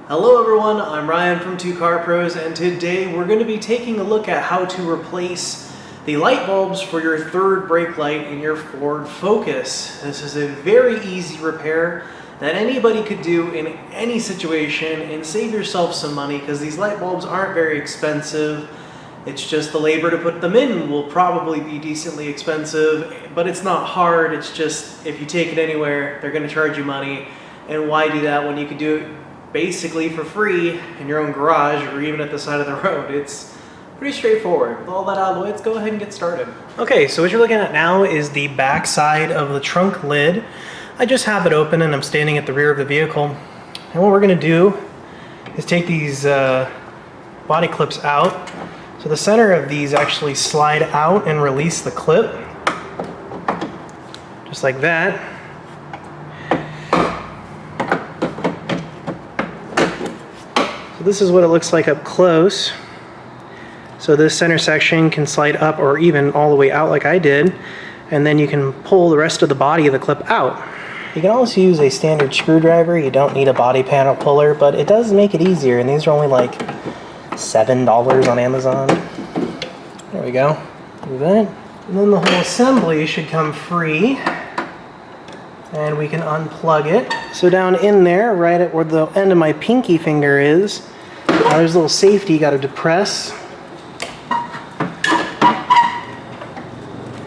Hello everyone, I'm Ryan from 2 Car Pros, and today we're going to be taking a look at how to replace the light bulbs for your third brake light in your Ford Focus. This is a very easy repair that anybody could do in any situation and save yourself some money because these light bulbs aren't very expensive. It's just the labor to put them in will probably be decently expensive, but it's not hard. It's just if you take it anywhere, they're going to charge you money. And why do that when you could do it basically for free in your own garage or even at the side of the road? It's pretty straightforward. With all that out of the way, let's go ahead and get started. Okay, so what you're looking at now is the back side of the trunk lid. I just have it open and I'm standing at the rear of the vehicle. And what we're going to do is take these body clips out. So the center of these actually slide out and release the clip. Just like that. This is what it looks like up close. So this center section can slide up or even all the way out like I did, and then you can pull the rest of the body of the clip out. You can also use a standard screwdriver. You don't need a body panel puller, but it does make it easier, and these are only like $7 on Amazon. There we go. Do that. And then the whole assembly should come free. And we can unplug it. So down in there, right at where the end of my pinky finger is, there's a little safety you gotta depress.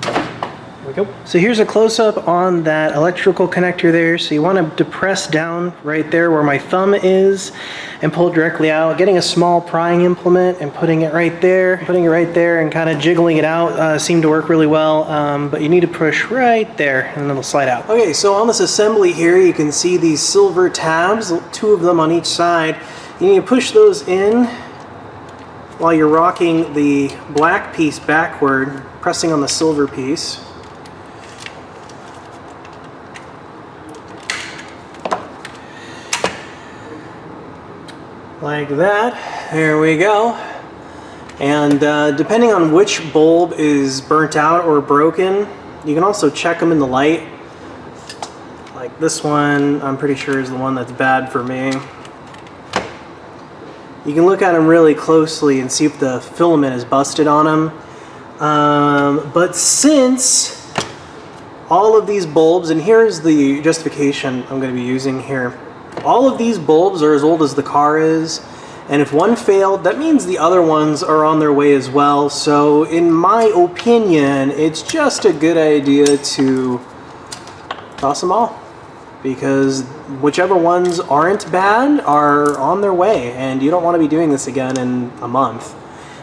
There we go. So here's a close-up on that electrical connector there. So you wanna depress down right there where my thumb is and pull it directly out. Getting a small prying implement and putting it right there. Putting it right there and kind of jiggling it out seemed to work really well, but you need to push right there and then it'll slide out. Okay, so on this assembly here, you can see these silver tabs, 2 of them on each side. You need to push those in while you're rocking the black piece backward, pressing on the silver piece. Like that. There we go. And depending on which bulb is burnt out or broken, you can also check them in the light. Like this one, I'm pretty sure is the one that's bad for me. You can look at them really closely and see if the filament is busted on them. But since all of these bulbs, and here's the justification I'm going to be using here. All of these bulbs are as old as the car is, and if one failed, that means the other ones are on their way as well. So in my opinion, it's just a good idea to toss them all, because whichever ones aren't bad are on their way, and you don't want to be doing this again in a month.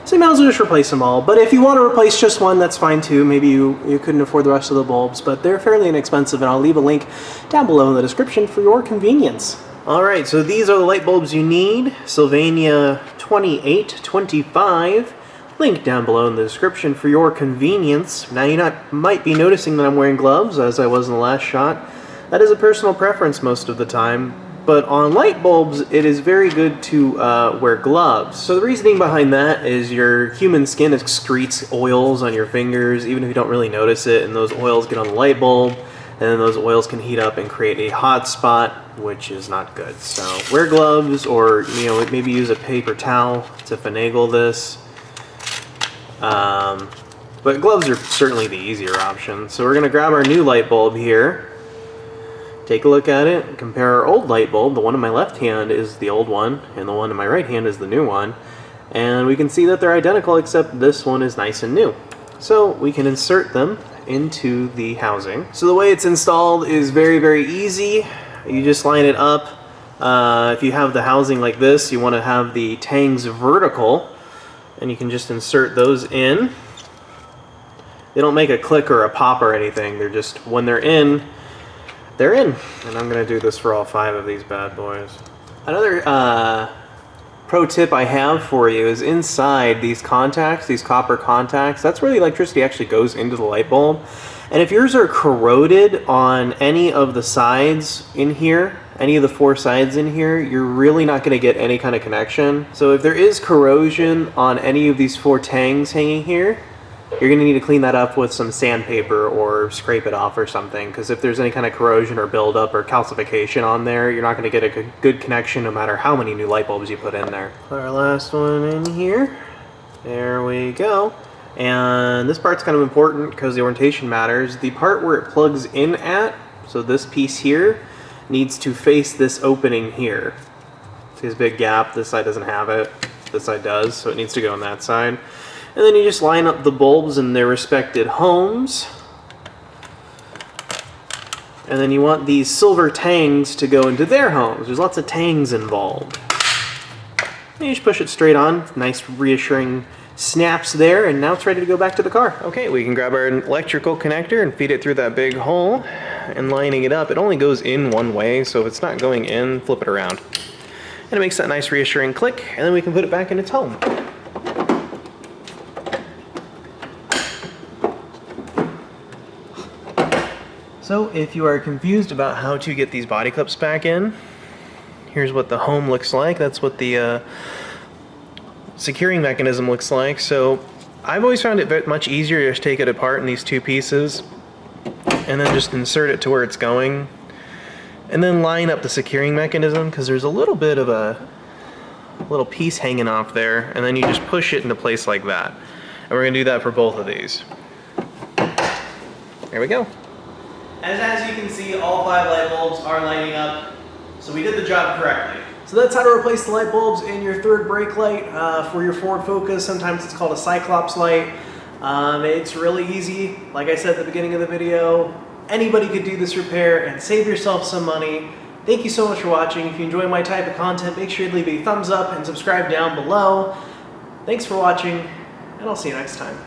So you might as well just replace them all. But if you want to replace just one, that's fine too. Maybe you couldn't afford the rest of the bulbs, but they're fairly inexpensive, and I'll leave a link down below in the description for your convenience. Alright, so these are the light bulbs you need. Sylvania 2825. Link down below in the description for your convenience. Now you might be noticing that I'm wearing gloves, as I was in the last shot. That is a personal preference most of the time. But on light bulbs, it is very good to wear gloves. So the reasoning behind that is your human skin excretes oils on your fingers, even if you don't really notice it, and those oils get on the light bulb, and then those oils can heat up and create a hot spot, which is not good. So wear gloves, or maybe use a paper towel to finagle this. But gloves are certainly the easier option. So we're going to grab our new light bulb here. Take a look at it, compare our old light bulb. The one in my left hand is the old one, and the one in my right hand is the new one. And we can see that they're identical, except this one is nice and new. So we can insert them into the housing. So the way it's installed is very, very easy. You just line it up. If you have the housing like this, you want to have the tangs vertical, and you can just insert those in. They don't make a click or a pop or anything. They're just, when they're in, they're in. And I'm going to do this for all 5 of these bad boys. Another pro tip I have for you is inside these contacts, these copper contacts, that's where the electricity actually goes into the light bulb. And if yours are corroded on any of the sides in here, any of the 4 sides in here, you're really not going to get any kind of connection. So if there is corrosion on any of these 4 tangs hanging here, You're going to need to clean that up with some sandpaper or scrape it off or something, because if there's any kind of corrosion or buildup or calcification on there, you're not going to get a good connection no matter how many new light bulbs you put in there. Put our last one in here. There we go. And this part's kind of important because the orientation matters. The part where it plugs in at, so this piece here, needs to face this opening here. See this big gap? This side doesn't have it. This side does, so it needs to go on that side. And then you just line up the bulbs in their respected homes. And then you want these silver tangs to go into their homes. There's lots of tangs involved. And you just push it straight on. Nice reassuring snaps there, and now it's ready to go back to the car. Okay, we can grab our electrical connector and feed it through that big hole. And lining it up, it only goes in one way, so if it's not going in, flip it around. And it makes that nice reassuring click, and then we can put it back in its home. So if you are confused about how to get these body clips back in, here's what the home looks like. That's what the securing mechanism looks like. So I've always found it much easier to just take it apart in these two pieces and then just insert it to where it's going and then line up the securing mechanism, because there's a little bit of a little piece hanging off there, and then you just push it into place like that. And we're going to do that for both of these. There we go. As you can see, all 5 light bulbs are lighting up, so we did the job correctly. So that's how to replace the light bulbs in your third brake light for your Ford Focus. Sometimes it's called a cyclops light. It's really easy. Like I said at the beginning of the video, anybody could do this repair and save yourself some money. Thank you so much for watching. If you enjoy my type of content, make sure to leave a thumbs up and subscribe down below. Thanks for watching, and I'll see you next time.